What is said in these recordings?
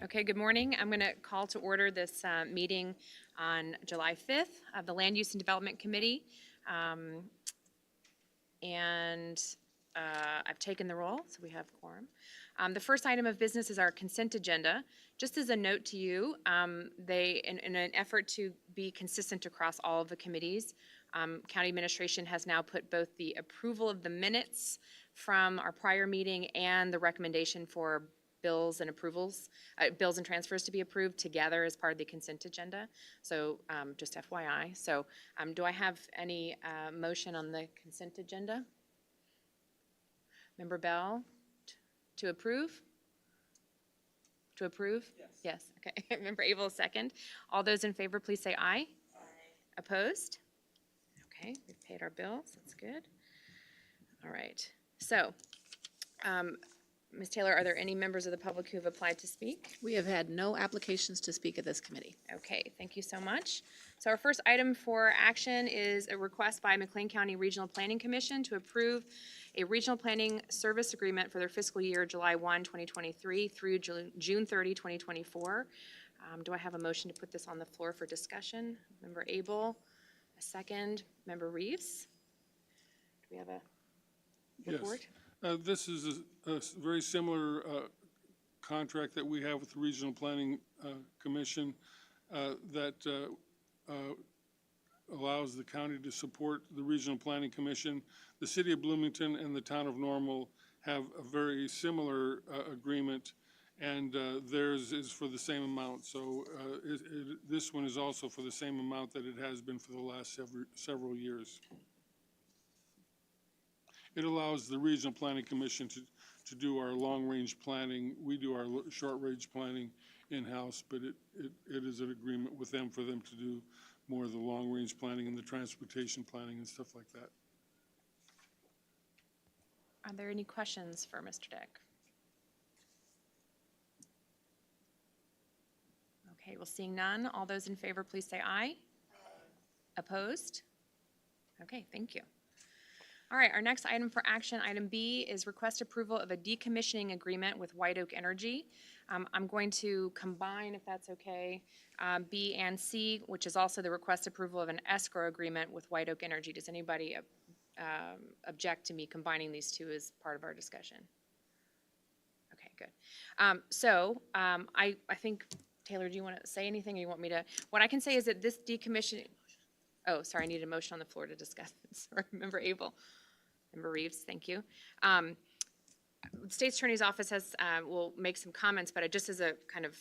Okay, good morning. I'm going to call to order this meeting on July 5th of the Land Use and Development Committee. Um, And I've taken the roll, so we have quorum. The first item of business is our consent agenda. Just as a note to you, in an effort to be consistent across all of the committees, County Administration has now put both the approval of the minutes from our prior meeting and the recommendation for bills and bills and transfers to be approved together as part of the consent agenda. So just FYI. So do I have any motion on the consent agenda? Member Bell, to approve? To approve? Yes. Yes, okay. Member Abel, second. All those in favor, please say aye. Aye. Opposed? Okay, we've paid our bills, that's good. All right, so, Ms. Taylor, are there any members of the public who have applied to speak? We have had no applications to speak at this committee. Okay, thank you so much. So our first item for action is a request by McLean County Regional Planning Commission to approve a regional planning service agreement for their fiscal year July 1, 2023 through June 30, 2024. Do I have a motion to put this on the floor for discussion? Member Abel, a second. Member Reeves? Do we have a report? Yes. This is a very similar contract that we have with the Regional Planning Commission that allows the county to support the Regional Planning Commission. The City of Bloomington and the Town of Normal have a very similar agreement, and theirs is for the same amount. So this one is also for the same amount that it has been for the last several years. It allows the Regional Planning Commission to do our long-range planning. We do our short-range planning in-house, but it is an agreement with them for them to do more of the long-range planning and the transportation planning and stuff like that. Are there any questions for Mr. Dick? Okay, well, seeing none, all those in favor, please say aye. Aye. Opposed? Okay, thank you. All right, our next item for action, item B, is request approval of a decommissioning agreement with White Oak Energy. I'm going to combine, if that's okay, B and C, which is also the request approval of an escrow agreement with White Oak Energy. Does anybody object to me combining these two as part of our discussion? Okay, good. I think, Taylor, do you want to say anything, or you want me to? What I can say is that this decommissioning, oh, sorry, I need a motion on the floor to discuss this. Sorry, Member Abel. Member Reeves, thank you. State's Attorney's Office will make some comments, but just as a kind of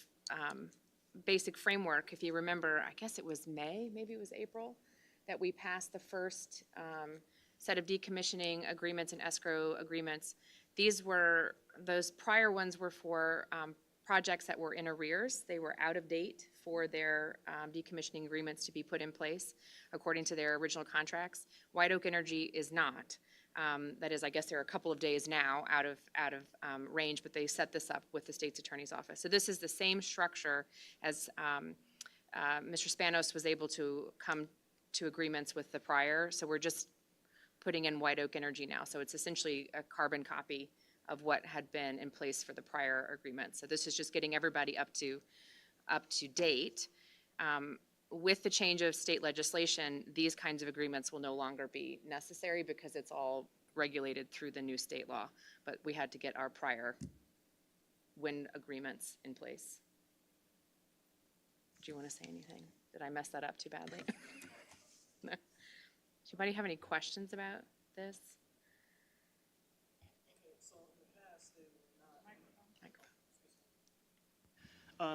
basic framework, if you remember, I guess it was May, maybe it was April, that we passed the first set of decommissioning agreements and escrow agreements. Those prior ones were for projects that were in arrears. They were out of date for their decommissioning agreements to be put in place according to their original contracts. White Oak Energy is not. That is, I guess they're a couple of days now out of range, but they set this up with the State's Attorney's Office. So this is the same structure as Mr. Spanos was able to come to agreements with the prior. So we're just putting in White Oak Energy now. So it's essentially a carbon copy of what had been in place for the prior agreement. So this is just getting everybody up to date. With the change of state legislation, these kinds of agreements will no longer be necessary because it's all regulated through the new state law. But we had to get our prior wind agreements in place. Do you want to say anything? Did I mess that up too badly? No. Does anybody have any questions about this?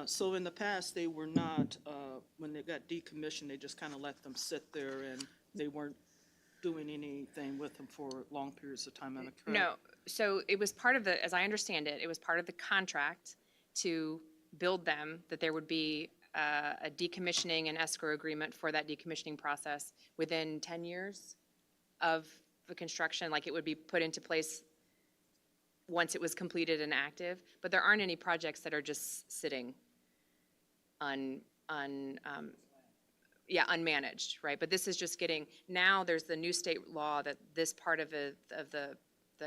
So in the past, they were not, when they got decommissioned, they just kind of let them sit there and they weren't doing anything with them for long periods of time, am I correct? No, so it was part of the, as I understand it, it was part of the contract to build them, that there would be a decommissioning and escrow agreement for that decommissioning process within 10 years of the construction, like it would be put into place once it was completed and active. But there aren't any projects that are just sitting unmanaged, right? But this is just getting, now there's the new state law that this part of the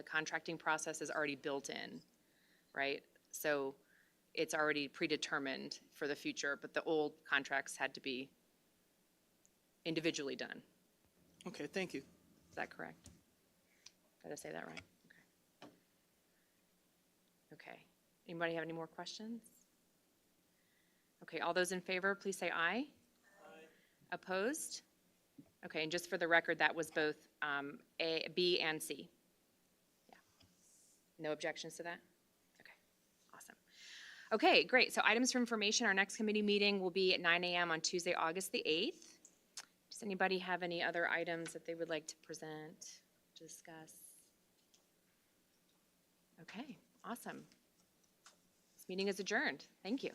contracting process is already built in, right? So it's already predetermined for the future, but the old contracts had to be individually done. Okay, thank you. Is that correct? Did I say that right? Okay. Okay. Anybody have any more questions? Okay, all those in favor, please say aye. Aye. Opposed? Okay, and just for the record, that was both A, B, and C. Yeah. No objections to that? Okay, awesome. Okay, great. So items for information, our next committee meeting will be at 9 a.m. on Tuesday, August the 8th. Does anybody have any other items that they would like to present, discuss? Okay, awesome. This meeting is adjourned. Thank you.